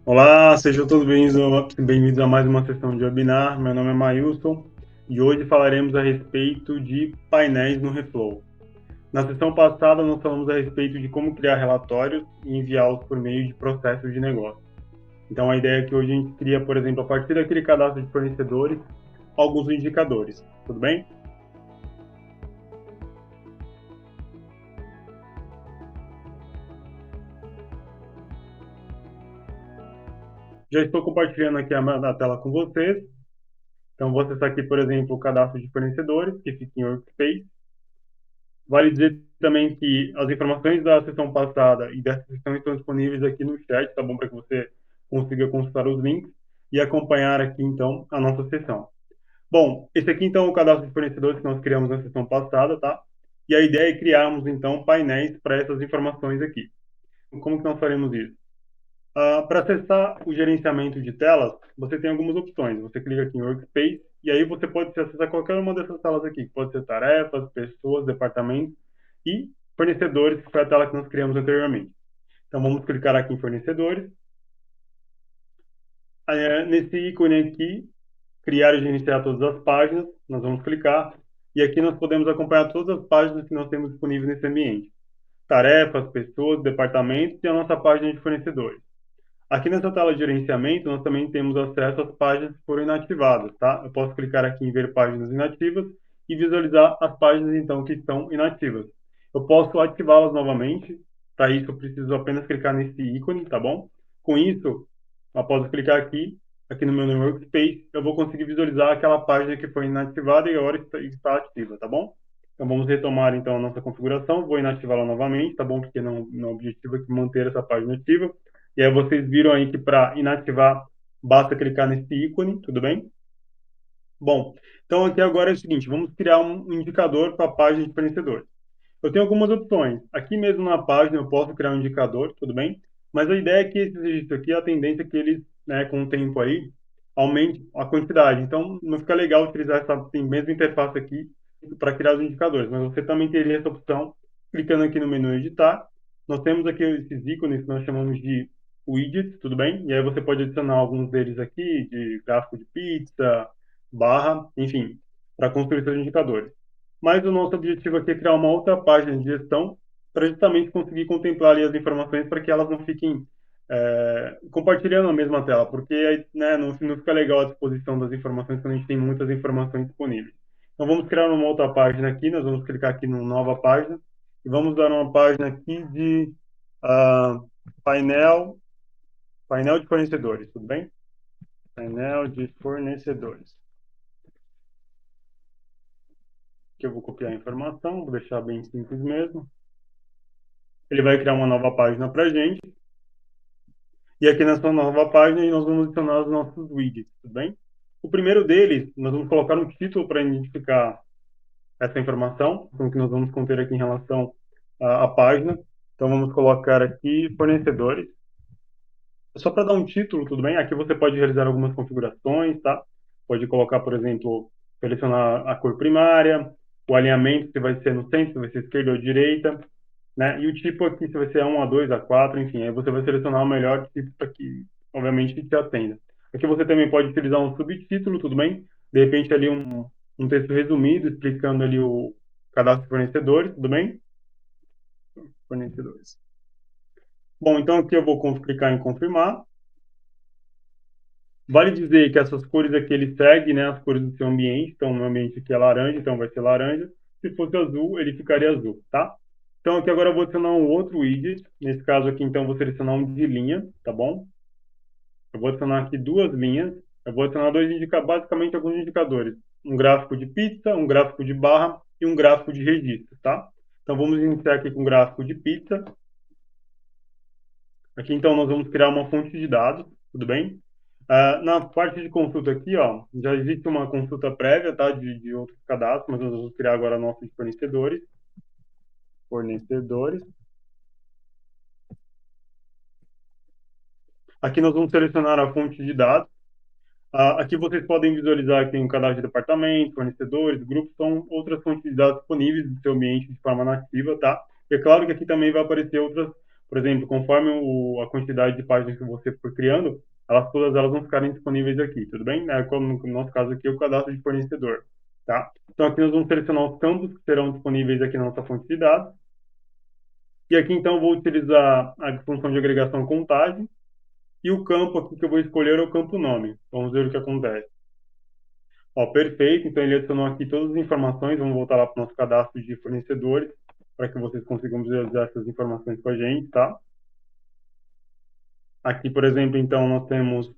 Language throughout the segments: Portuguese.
Olá, sejam todos bem-vindos a mais uma sessão de webinar. Meu nome é Mailson e hoje falaremos a respeito de painéis no Reflow. Na sessão passada, nós falamos a respeito de como criar relatórios e enviá-los por meio de processos de negócio. Então, a ideia é que hoje a gente cria, por exemplo, a partir daquele cadastro de fornecedores, alguns indicadores. Tudo bem? Já estou compartilhando aqui a tela com vocês. Então, vou acessar aqui, por exemplo, o cadastro de fornecedores, que fica em Workspace. Vale dizer também que as informações da sessão passada e dessa sessão estão disponíveis aqui no chat, tá bom? Para que você consiga consultar os links e acompanhar aqui, então, a nossa sessão. Bom, esse aqui, então, é o cadastro de fornecedores que nós criamos na sessão passada, tá? E a ideia é criarmos, então, painéis para essas informações aqui. Como que nós faremos isso? Para acessar o gerenciamento de telas, você tem algumas opções. Você clica aqui em Workspace e aí você pode acessar qualquer uma dessas telas aqui, que pode ser tarefas, pessoas, departamentos e fornecedores, que foi a tela que nós criamos anteriormente. Então vamos clicar aqui em fornecedores. Nesse ícone aqui, criar e gerenciar todas as páginas, nós vamos clicar e aqui nós podemos acompanhar todas as páginas que nós temos disponíveis nesse ambiente. Tarefas, pessoas, departamentos e a nossa página de fornecedores. Aqui nessa tela de gerenciamento, nós também temos acesso às páginas que foram inativadas, tá? Eu posso clicar aqui em ver páginas inativas e visualizar as páginas, então, que estão inativas. Eu posso ativá-las novamente. Para isso, eu preciso apenas clicar nesse ícone, tá bom? Com isso, após clicar aqui no meu Workspace, eu vou conseguir visualizar aquela página que foi inativada e agora está ativa, tá bom? Então, vamos retomar, então, a nossa configuração. Vou inativá-la novamente, tá bom? Porque não, o objetivo é manter essa página ativa. E aí vocês viram aí que para inativar, basta clicar nesse ícone, tudo bem? Bom, então aqui agora é o seguinte, vamos criar um indicador para a página de fornecedores. Eu tenho algumas opções. Aqui mesmo na página eu posso criar um indicador, tudo bem? Mas a ideia é que esses registros aqui, a tendência é que eles, né, com o tempo aí, aumente a quantidade. Então, não fica legal utilizar essa mesma interface aqui para criar os indicadores. Mas você também teria essa opção, clicando aqui no menu editar. Nós temos aqui esses ícones que nós chamamos de widgets, tudo bem? E aí você pode adicionar alguns deles aqui, de gráfico de pizza, barra, enfim, para construir seus indicadores. Mas o nosso objetivo aqui é criar uma outra página de gestão para justamente conseguir contemplar ali as informações para que elas não fiquem compartilhando a mesma tela, porque aí, né, não fica legal a disposição das informações quando a gente tem muitas informações disponíveis. Então vamos criar uma outra página aqui, nós vamos clicar aqui em nova página e vamos dar uma página aqui de ah, painel, painel de fornecedores, tudo bem? Painel de fornecedores. Que eu vou copiar a informação, vou deixar bem simples mesmo. Ele vai criar uma nova página para a gente. E aqui nessa nova página nós vamos adicionar os nossos widgets, tudo bem? O primeiro deles, nós vamos colocar um título para identificar essa informação, então, que nós vamos conter aqui em relação à página. Então vamos colocar aqui fornecedores. Só para dar um título, tudo bem? Aqui você pode realizar algumas configurações, tá? Pode colocar, por exemplo, selecionar a cor primária, o alinhamento, se vai ser no centro, se vai ser esquerda ou direita, né? E o tipo aqui, se vai ser A1, A2, A4, enfim, aí você vai selecionar o melhor tipo para que, obviamente, que te atenda. Aqui você também pode utilizar um subtítulo, tudo bem? De repente ali um texto resumido, explicando ali o cadastro de fornecedores, tudo bem? Fornecedores. Bom, então aqui eu vou clicar em confirmar. Vale dizer que essas cores aqui ele segue, né, as cores do seu ambiente. Então, o meu ambiente aqui é laranja, então vai ser laranja. Se fosse azul, ele ficaria azul, tá? Então, aqui agora eu vou adicionar um outro widget. Nesse caso aqui, então, eu vou selecionar um de linha, tá bom? Eu vou adicionar aqui duas linhas. Eu vou adicionar basicamente alguns indicadores. Um gráfico de pizza, um gráfico de barra e um gráfico de registro, tá? Então, vamos iniciar aqui com o gráfico de pizza. Aqui, então, nós vamos criar uma fonte de dados, tudo bem? Na parte de consulta aqui, ó, já existe uma consulta prévia, tá, de outros cadastros, mas nós vamos criar agora nossos fornecedores. Fornecedores. Aqui nós vamos selecionar a fonte de dados. Aqui vocês podem visualizar que tem um cadastro de departamento, fornecedores, grupos, são outras fontes de dados disponíveis no seu ambiente de forma nativa, tá? E é claro que aqui também vai aparecer outras Por exemplo, conforme a quantidade de páginas que você for criando, todas elas vão ficarem disponíveis aqui, tudo bem? Como no nosso caso aqui, o cadastro de fornecedor, tá? Então, aqui nós vamos selecionar os campos que serão disponíveis aqui na nossa fonte de dados. E aqui, então, eu vou utilizar a função de agregação contagem. E o campo aqui que eu vou escolher é o campo nome. Vamos ver o que acontece. Ó, perfeito. Então, ele adicionou aqui todas as informações. Vamos voltar lá para o nosso cadastro de fornecedores, para que vocês consigam visualizar essas informações com a gente, tá? Aqui, por exemplo, então, nós temos,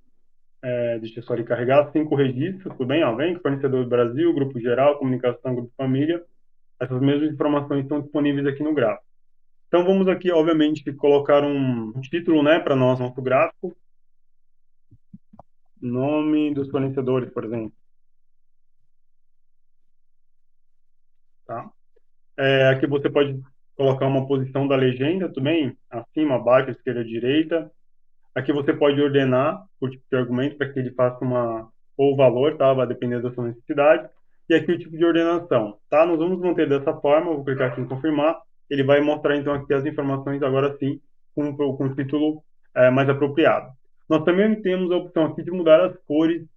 deixa eu só ele carregar, 5 registros, tudo bem? Ó, vem, fornecedor do Brasil, grupo geral, comunicação, grupo família. Essas mesmas informações estão disponíveis aqui no gráfico. Então, vamos aqui, obviamente, colocar um título, né, para nosso gráfico. Nome dos fornecedores, por exemplo. Tá? Aqui você pode colocar uma posição da legenda também, acima, abaixo, esquerda, direita. Aqui você pode ordenar por tipo de argumento para que ele faça ou o valor, tá? Vai depender da sua necessidade. E aqui o tipo de ordenação, tá? Nós vamos manter dessa forma, eu vou clicar aqui em confirmar. Ele vai mostrar então aqui as informações agora sim, com o título mais apropriado. Nós também temos a opção aqui de mudar as cores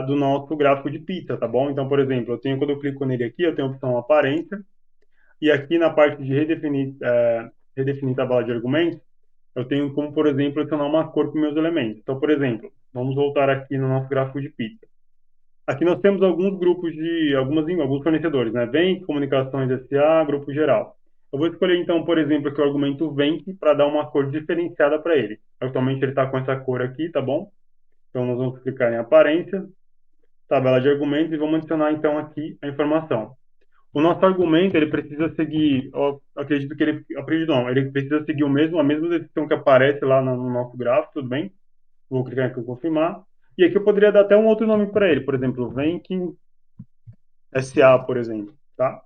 do nosso gráfico de pizza, tá bom? Então, por exemplo, quando eu clico nele aqui, eu tenho a opção aparência, e aqui na parte de redefinir tabela de argumentos, eu tenho como, por exemplo, adicionar uma cor para meus elementos. Então, por exemplo, vamos voltar aqui no nosso gráfico de pizza. Aqui nós temos alguns grupos alguns fornecedores, né? Venc, Comunicações SA, Grupo Geral. Eu vou escolher, então, por exemplo, aqui o argumento Venc para dar uma cor diferenciada para ele. Atualmente ele está com essa cor aqui, tá bom? Então, nós vamos clicar em aparência, tabela de argumentos e vamos adicionar, então, aqui a informação. O nosso argumento, ele precisa seguir, eu acredito não, ele precisa seguir a mesma descrição que aparece lá no nosso gráfico, tudo bem? Vou clicar aqui em confirmar. E aqui eu poderia dar até um outro nome para ele, por exemplo, Venkin SA, por exemplo, tá?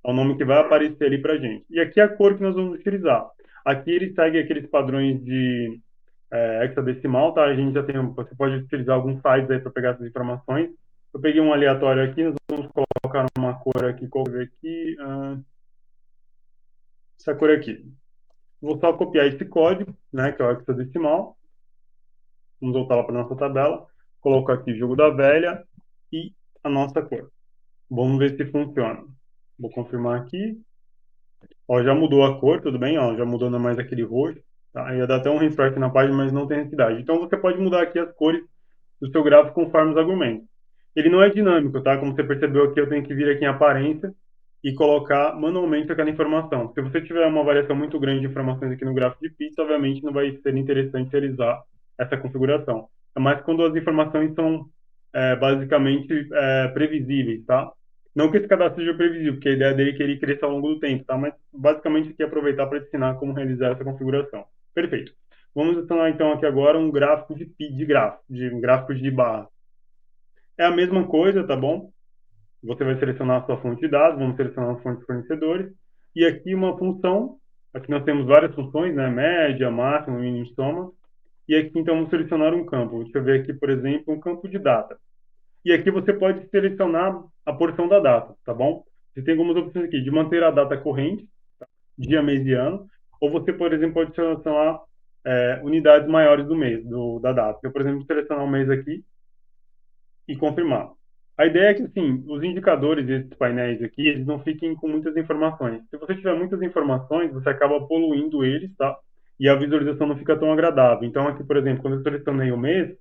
É o nome que vai aparecer ali para gente. E aqui é a cor que nós vamos utilizar. Aqui ele segue aqueles padrões de hexadecimal, tá? A gente já tem, você pode utilizar alguns sites aí para pegar essas informações. Eu peguei um aleatório aqui, nós vamos colocar uma cor aqui, essa cor aqui. Vou só copiar esse código, né, que é o hexadecimal. Vamos voltar lá para nossa tabela. Colocar aqui jogo da velha e a nossa cor. Vamos ver se funciona. Vou confirmar aqui. Ó, já mudou a cor, tudo bem? Ó, já mudou, não é mais aquele roxo. Tá? Ia dar até um refresh na página, mas não tem necessidade. Então você pode mudar aqui as cores do seu gráfico conforme os argumentos. Ele não é dinâmico, tá? Como você percebeu aqui, eu tenho que vir aqui em aparência e colocar manualmente aquela informação. Se você tiver uma variação muito grande de informações aqui no gráfico de pizza, obviamente não vai ser interessante realizar essa configuração. É mais quando as informações são basicamente previsíveis, tá? Não que esse cadastro seja previsível, porque a ideia dele é que ele cresça ao longo do tempo, tá? Mas basicamente aqui é aproveitar para ensinar como realizar essa configuração. Perfeito. Vamos adicionar então aqui agora um gráfico um gráfico de barra. É a mesma coisa, tá bom? Você vai selecionar a sua fonte de dados, vamos selecionar as fontes de fornecedores, e aqui uma função, aqui nós temos várias funções, né? Média, máxima, mínimo, soma, e aqui então vamos selecionar um campo. Deixa eu ver aqui, por exemplo, um campo de data. E aqui você pode selecionar a porção da data, tá bom? Você tem algumas opções aqui, de manter a data corrente, dia, mês e ano, ou você, por exemplo, pode selecionar unidades maiores do mês, da data. Eu, por exemplo, vou selecionar um mês aqui e confirmar. A ideia é que, assim, os indicadores desses painéis aqui, eles não fiquem com muitas informações. Se você tiver muitas informações, você acaba poluindo eles, tá? E a visualização não fica tão agradável. Então, aqui, por exemplo, quando eu selecionei o mês,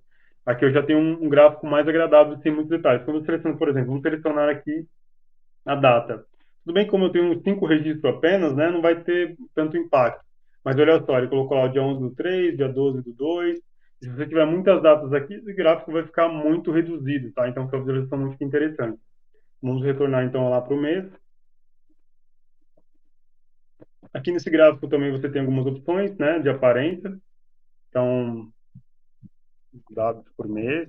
aqui eu já tenho um gráfico mais agradável, sem muitos detalhes. Quando eu seleciono, por exemplo, vamos selecionar aqui a data. Tudo bem que como eu tenho uns 5 registros apenas, né, não vai ter tanto impacto. Mas olha só, ele colocou lá o dia 11 do 3, dia 12 do 2. Se você tiver muitas datas aqui, esse gráfico vai ficar muito reduzido, tá? Então, sua visualização não fica interessante. Vamos retornar, então, lá para o mês. Aqui nesse gráfico também você tem algumas opções, né, de aparência. Então, dados por mês,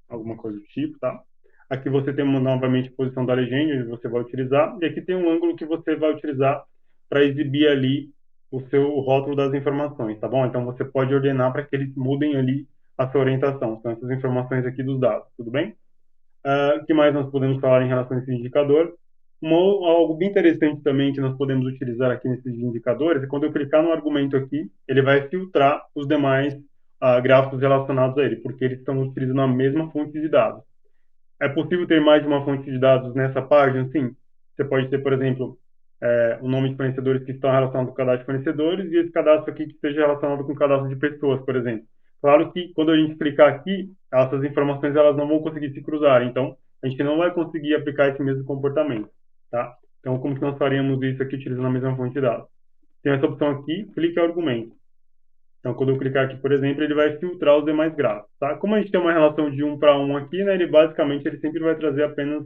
alguma coisa do tipo, tá? Aqui você tem novamente a posição da legenda, onde você vai utilizar, e aqui tem um ângulo que você vai utilizar para exibir ali o rótulo das informações, tá bom? Então você pode ordenar para que eles mudem ali a sua orientação. São essas informações aqui dos dados, tudo bem? O que mais nós podemos falar em relação a esse indicador? Algo bem interessante também que nós podemos utilizar aqui nesses indicadores é quando eu clicar no argumento aqui, ele vai filtrar os demais gráficos relacionados a ele, porque eles estão utilizando a mesma fonte de dados. É possível ter mais de uma fonte de dados nessa página? Sim. Você pode ter, por exemplo, o nome de fornecedores que estão relacionados com o cadastro de fornecedores e esse cadastro aqui que esteja relacionado com o cadastro de pessoas, por exemplo. Claro que quando a gente clicar aqui, essas informações elas não vão conseguir se cruzar, então a gente não vai conseguir aplicar esse mesmo comportamento, tá? Então, como que nós faríamos isso aqui utilizando a mesma fonte de dados? Tem essa opção aqui, clique em argumento. Então, quando eu clicar aqui, por exemplo, ele vai filtrar os demais gráficos, tá? Como a gente tem uma relação de 1 para 1 aqui, né, ele sempre vai trazer apenas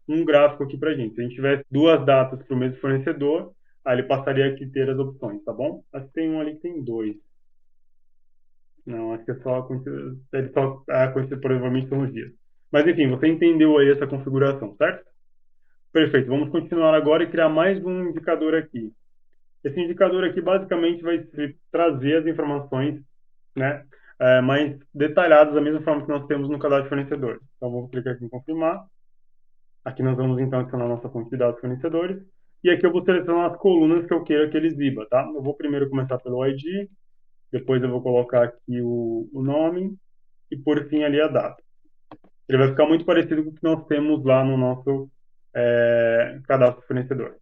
um gráfico aqui para a gente. Se a gente tivesse duas datas para o mesmo fornecedor, aí ele passaria aqui a ter as opções, tá bom? Acho que tem um ali que tem dois. Não, acho que é só a quantidade, ele só, a quantidade provavelmente são os dias. Mas enfim, você entendeu aí essa configuração, certo? Perfeito, vamos continuar agora e criar mais um indicador aqui. Esse indicador aqui basicamente vai trazer as informações, né, mais detalhadas, da mesma forma que nós temos no cadastro de fornecedores. Então, vamos clicar aqui em confirmar. Aqui nós vamos então adicionar a nossa fonte de dados fornecedores. E aqui eu vou selecionar as colunas que eu queira que ele exiba, tá? Eu vou primeiro começar pelo ID, depois eu vou colocar aqui o nome e por fim ali a data. Ele vai ficar muito parecido com o que nós temos lá no nosso cadastro fornecedor.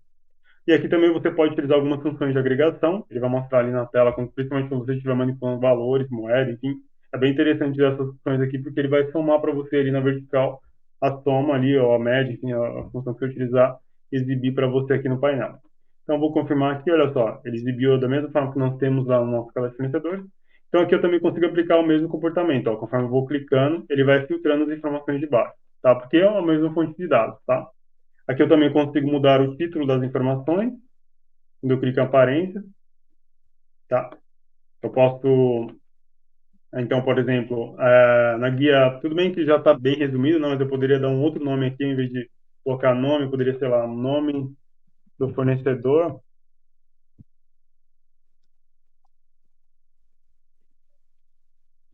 E aqui também você pode utilizar algumas funções de agregação. Ele vai mostrar ali na tela, principalmente quando você estiver manipulando valores, moeda, enfim. É bem interessante essas funções aqui, porque ele vai somar para você ali na vertical a soma ali, ou a média, enfim, a função que você utilizar, exibir para você aqui no painel. Então, vou confirmar aqui, olha só, ele exibiu da mesma forma que nós temos lá no nosso cadastro de fornecedores. Então, aqui eu também consigo aplicar o mesmo comportamento. Ó, conforme eu vou clicando, ele vai filtrando as informações de baixo, tá? Porque é a mesma fonte de dados, tá? Aqui eu também consigo mudar o título das informações, quando eu clico em aparência, tá? Eu posso, então, por exemplo, na guia, tudo bem que já está bem resumido, não, mas eu poderia dar um outro nome aqui, em vez de colocar nome, poderia, sei lá, nome do fornecedor,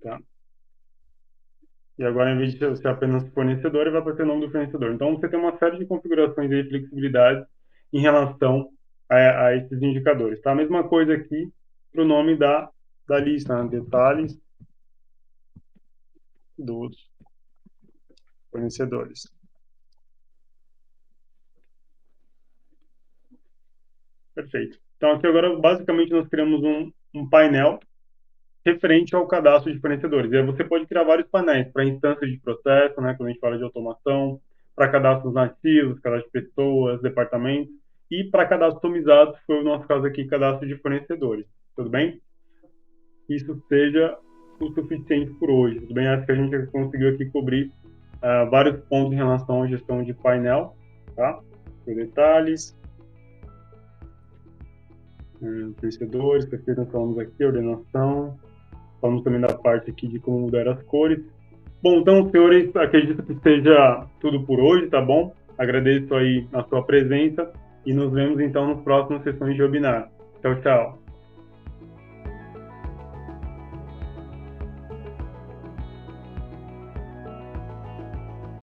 tá? E agora, em vez de ser apenas fornecedor, ele vai aparecer o nome do fornecedor. Então, você tem uma série de configurações e flexibilidades em relação a esses indicadores, tá? A mesma coisa aqui para o nome da lista, né? Detalhes dos fornecedores. Perfeito. Então, aqui agora, basicamente, nós criamos um painel referente ao cadastro de fornecedores. E aí você pode criar vários painéis para instâncias de processo, né, quando a gente fala de automação, para cadastros nativos, cadastro de pessoas, departamentos, e para cadastros customizados, que foi o nosso caso aqui, cadastro de fornecedores. Tudo bem? Isso seja o suficiente por hoje. Tudo bem? Acho que a gente conseguiu aqui cobrir vários pontos em relação à gestão de painel, tá? Por detalhes, fornecedores, perfeito, nós falamos aqui, ordenação, falamos também da parte aqui de como mudar as cores. Bom, então, senhores, acredito que seja tudo por hoje, tá bom? Agradeço aí a sua presença e nos vemos então nas próximas sessões de webinar. Tchau, tchau.